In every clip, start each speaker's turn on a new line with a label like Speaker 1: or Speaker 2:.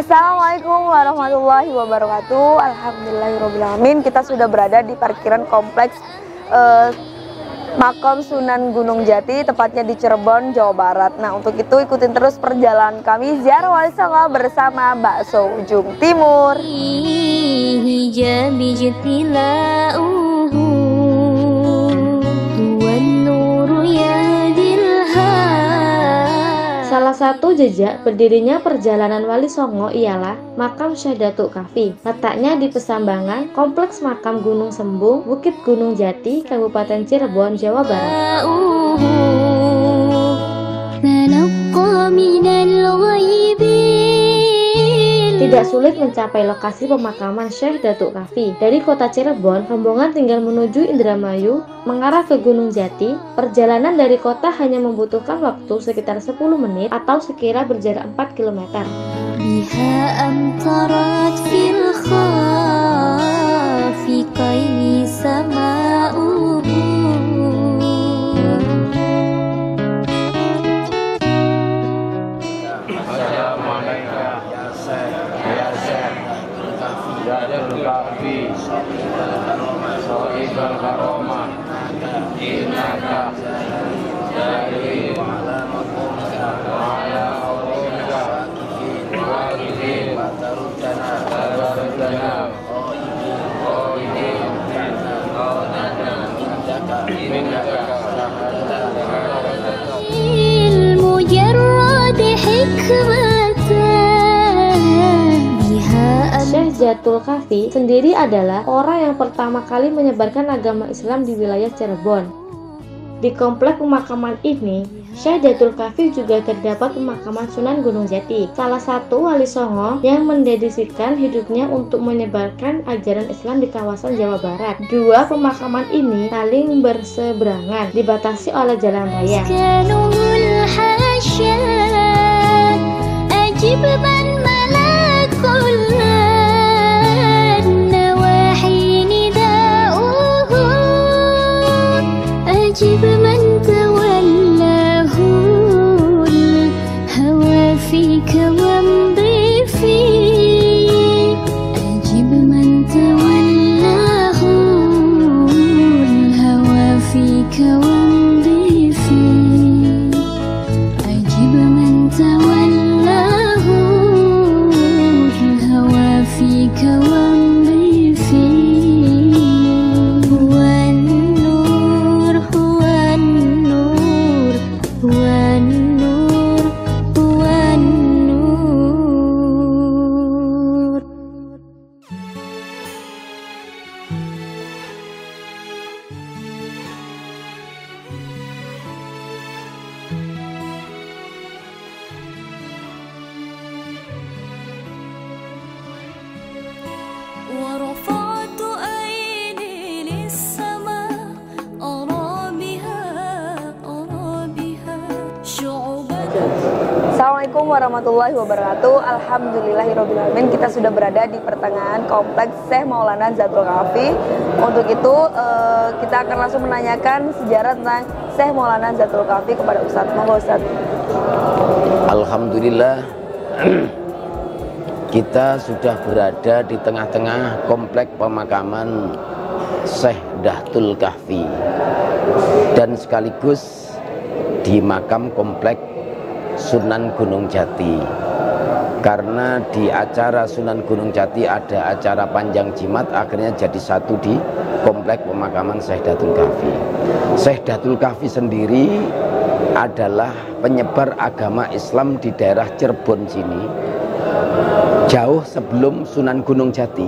Speaker 1: Assalamualaikum warahmatullahi wabarakatuh. Alhamdulillahirrahmanirrahim. Kita sudah berada di parkiran kompleks Makam Sunan Gunung Jati, tepatnya di Cirebon, Jawa Barat. Nah, untuk itu ikutin terus perjalanan kami ziarah Wali Songo bersama Bakso Ujung Timur.
Speaker 2: Salah satu jejak berdirinya perjalanan Wali Songo ialah Makam Syekh Datuk Kahfi. Letaknya di Pesambangan, Kompleks Makam Gunung Sembung, Bukit Gunung Jati, Kabupaten Cirebon, Jawa Barat. Tidak sulit mencapai lokasi pemakaman Syekh Datuk Kahfi. Dari kota Cirebon, rombongan tinggal menuju Indramayu, mengarah ke Gunung Jati. Perjalanan dari kota hanya membutuhkan waktu sekitar 10 menit atau sekira berjarak 4 km. Syekh Datuk Kahfi sendiri adalah orang yang pertama kali menyebarkan agama Islam di wilayah Cirebon. Di komplek pemakaman ini, Syekh Datuk Kahfi juga terdapat pemakaman Sunan Gunung Jati, salah satu Wali Songo yang mendedikasikan hidupnya untuk menyebarkan ajaran Islam di kawasan Jawa Barat. Dua pemakaman ini saling berseberangan, dibatasi oleh jalan raya.
Speaker 1: Assalamualaikum warahmatullahi wabarakatuh. Alhamdulillahirrahmanirrahim. Kita sudah berada di pertengahan kompleks Syekh Maulana Zatul Kahfi. Untuk itu kita akan langsung menanyakan sejarah tentang Syekh Maulana Zatul Kahfi kepada Ustadz. Monggo Ustadz.
Speaker 3: Alhamdulillah, kita sudah berada di tengah-tengah kompleks pemakaman Syekh Datul Kahfi dan sekaligus di makam kompleks Sunan Gunung Jati. Karena di acara Sunan Gunung Jati ada acara panjang jimat, akhirnya jadi satu di kompleks pemakaman Syekh Datul Kahfi. Syekh Datul Kahfi sendiri adalah penyebar agama Islam di daerah Cirebon sini jauh sebelum Sunan Gunung Jati.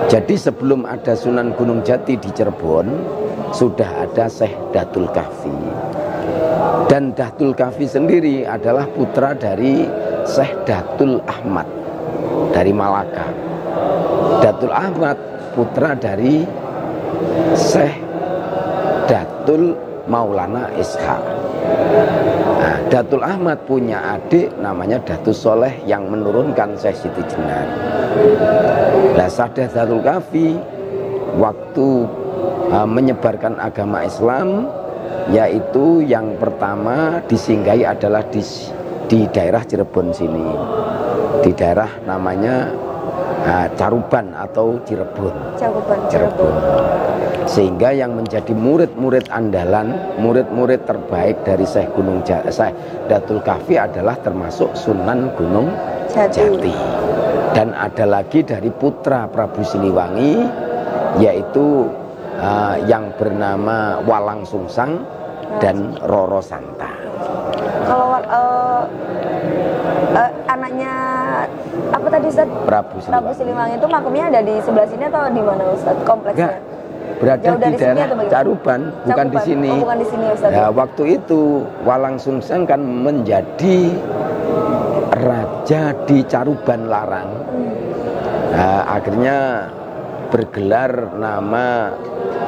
Speaker 3: Jadi sebelum ada Sunan Gunung Jati di Cirebon sudah ada Syekh Datul Kahfi. Dan Datul Kahfi sendiri adalah putra dari Syekh Datul Ahmad dari Malaka. Datul Ahmad putra dari Syekh Datul Maulana Ishaq. Nah, Datul Ahmad punya adik namanya Datul Soleh yang menurunkan Syekh Siti Jenar. Nah, Syekh Datul Kahfi waktu menyebarkan agama Islam, yaitu yang pertama disinggahi adalah di daerah Cirebon sini. di daerah namanya Caruban atau Cirebon.
Speaker 1: Cirebon.
Speaker 3: Sehingga yang menjadi murid-murid andalan, murid-murid terbaik dari Syekh Datul Kahfi adalah termasuk Sunan Gunung Jati. Dan ada lagi dari putra Prabu Siliwangi, yaitu yang bernama Walang Sungsang dan Roro Santa.
Speaker 1: Kalau anaknya apa tadi Ustaz?
Speaker 3: Prabu
Speaker 1: Siliwangi itu makamnya ada di sebelah sini atau di mana Ustaz? Kompleksnya?
Speaker 3: Enggak, berada di daerah Caruban, bukan di sini.
Speaker 1: Oh, bukan di sini Ustaz.
Speaker 3: Ya, waktu itu Walang Sungsang kan menjadi raja di Caruban Larang. Akhirnya bergelar nama,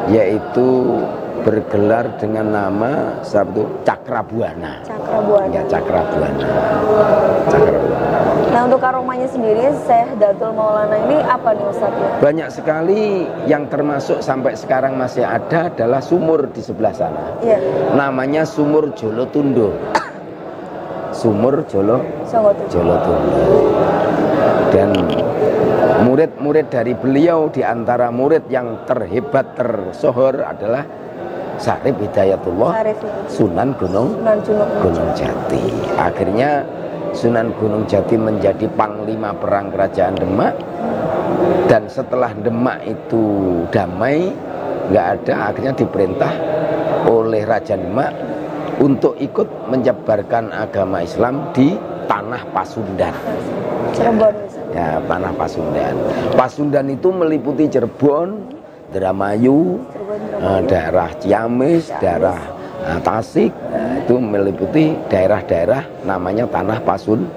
Speaker 3: yaitu bergelar dengan nama Cakrabuana. Ya, Cakrabuana.
Speaker 1: Nah, untuk karomahnya sendiri Syekh Datul Maulana ini apa nih Ustaz?
Speaker 3: Banyak sekali, yang termasuk sampai sekarang masih ada adalah sumur di sebelah sana.
Speaker 1: Iya.
Speaker 3: Namanya Sumur Jolotundo. Sumur Jolotundo. Dan murid-murid dari beliau, di antara murid yang terhebat, tersohor adalah Sarip Hidayatullah Sunan Gunung Jati. Akhirnya Sunan Gunung Jati menjadi panglima perang kerajaan Demak. Dan setelah Demak itu damai, nggak ada, akhirnya diperintah oleh Raja Demak untuk ikut menyebarkan agama Islam di tanah Pasundan.
Speaker 1: Cirebon.
Speaker 3: Ya, tanah Pasundan. Pasundan itu meliputi Cirebon, Indramayu, daerah Ciamis, daerah Tasik. Itu meliputi daerah-daerah namanya tanah Pasundan.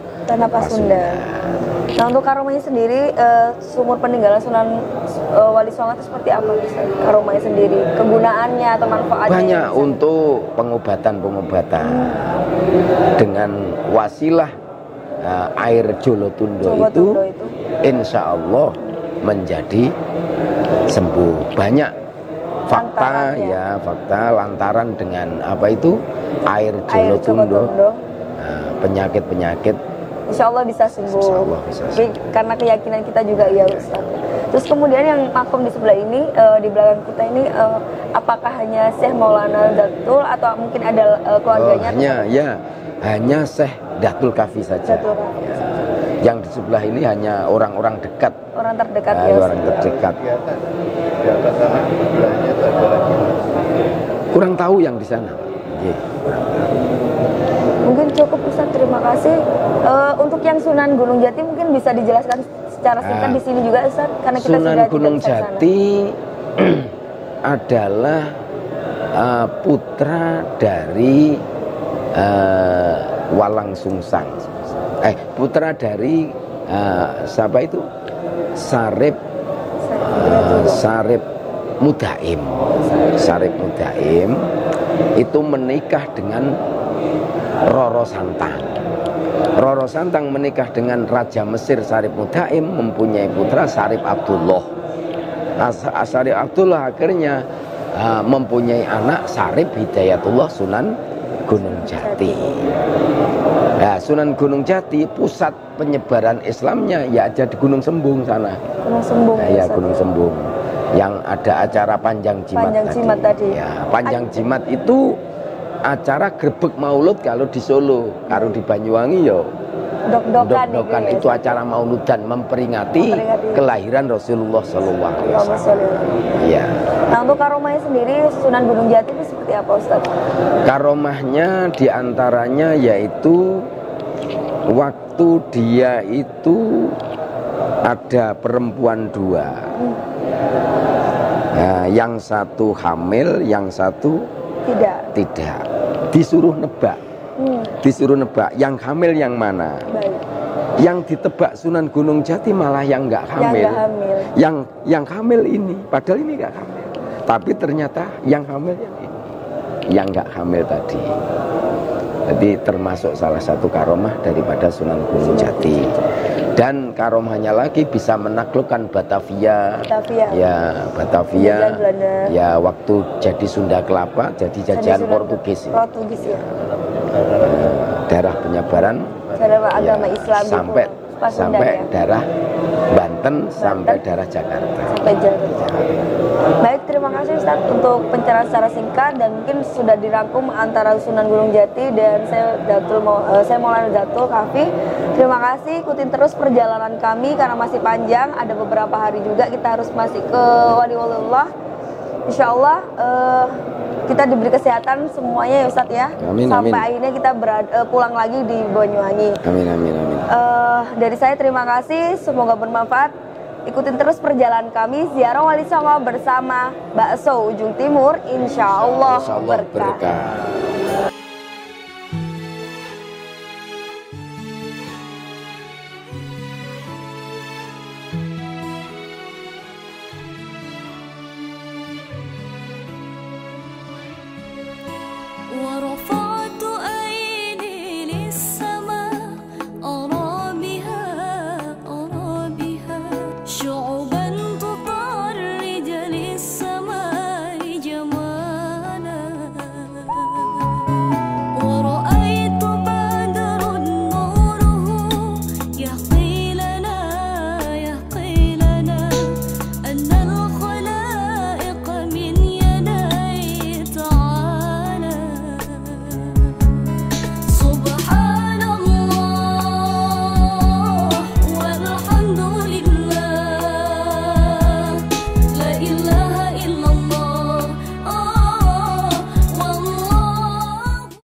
Speaker 1: Nah, untuk karomahnya sendiri, sumur peninggalan Sunan Wali Songo itu seperti apa Ustaz? Karomahnya sendiri, kegunaannya atau manfaatnya?
Speaker 3: Banyak untuk pengobatan dengan wasilah air Jolotundo itu, insya Allah menjadi sembuh. Banyak fakta lantaran dengan apa itu air Jolotundo, penyakit-penyakit
Speaker 1: insya Allah bisa sembuh.
Speaker 3: Insya Allah bisa sembuh.
Speaker 1: Karena keyakinan kita juga ya Ustaz. Terus kemudian yang makom di sebelah ini, di belakang kita ini, apakah hanya Syekh Maulana Datul atau mungkin ada keluarganya?
Speaker 3: Hanya Syekh Datul Kahfi saja. Ya. Yang di sebelah ini hanya orang-orang dekat.
Speaker 1: Orang terdekat
Speaker 3: Orang terdekat. Kurang tahu yang di sana.
Speaker 1: Mungkin cukup Ustaz, terima kasih. Untuk yang Sunan Gunung Jati mungkin bisa dijelaskan secara singkat di sini juga Ustaz, karena kita
Speaker 3: Sunan
Speaker 1: sudah
Speaker 3: Gunung Jati adalah putra dari Walang Sungsang. Putra dari siapa itu? Sarip Mudaim. Sarip Mudaim itu menikah dengan Roro Santang. Roro Santang menikah dengan Raja Mesir Sarip Mudaim, mempunyai putra Sarip Abdullah. Sarip Abdullah akhirnya mempunyai anak Sarip Hidayatullah Sunan Gunung Jati. Nah, Sunan Gunung Jati pusat penyebaran Islamnya ya ada di Gunung Sembung sana.
Speaker 1: Gunung Sembung.
Speaker 3: Nah, ya Gunung Sembung. Yang ada acara Panjang Jimat tadi. Ya, Panjang Jimat itu acara grebek maulud kalau di Solo, kalau di Banyuwangi yo dok-dokan itu acara mauludan memperingati kelahiran Rasulullah Sallallahu Alaihi Wasallam. Ya.
Speaker 1: Nah, untuk karomahnya sendiri Sunan Gunung Jati itu seperti apa Ustaz? Karomahnya
Speaker 3: diantaranya yaitu waktu dia itu ada perempuan dua. Nah, yang satu hamil, yang satu tidak. Disuruh nebak. Disuruh nebak yang hamil yang mana.
Speaker 1: Baik.
Speaker 3: Yang ditebak Sunan Gunung Jati malah yang nggak hamil. Yang hamil ini, padahal ini nggak hamil. Tapi ternyata yang hamil yang ini, yang nggak hamil tadi. Jadi termasuk salah satu karomah daripada Sunan Gunung Jati. Dan karomahnya lagi bisa menaklukkan Batavia. Ya, Batavia. Ya, waktu jadi Sunda Kelapa, jadi jajahan Portugis.
Speaker 1: Ya.
Speaker 3: Daerah penyebaran
Speaker 1: agama Islam
Speaker 3: sampai
Speaker 1: Pasundan
Speaker 3: sampai
Speaker 1: ya.
Speaker 3: daerah Banten sampai daerah Jakarta.
Speaker 1: Sampai Jakarta. Baik, terima kasih Ustaz untuk pencerahan secara singkat dan mungkin sudah dirangkum antara Sunan Gunung Jati dan saya Maulana Zatul Kahfi. Terima kasih, ikutin terus perjalanan kami karena masih panjang, ada beberapa hari juga kita harus masih ke Waliullah. Insya Allah kita diberi kesehatan semuanya ya Ustadz ya.
Speaker 3: Amin,
Speaker 1: sampai
Speaker 3: amin.
Speaker 1: akhirnya kita pulang lagi di Banyuwangi.
Speaker 3: Amin, amin, amin.
Speaker 1: Dari saya terima kasih, semoga bermanfaat. Ikutin terus perjalanan kami ziarah Wali Songo bersama Bakso Ujung Timur, insya Allah berkah.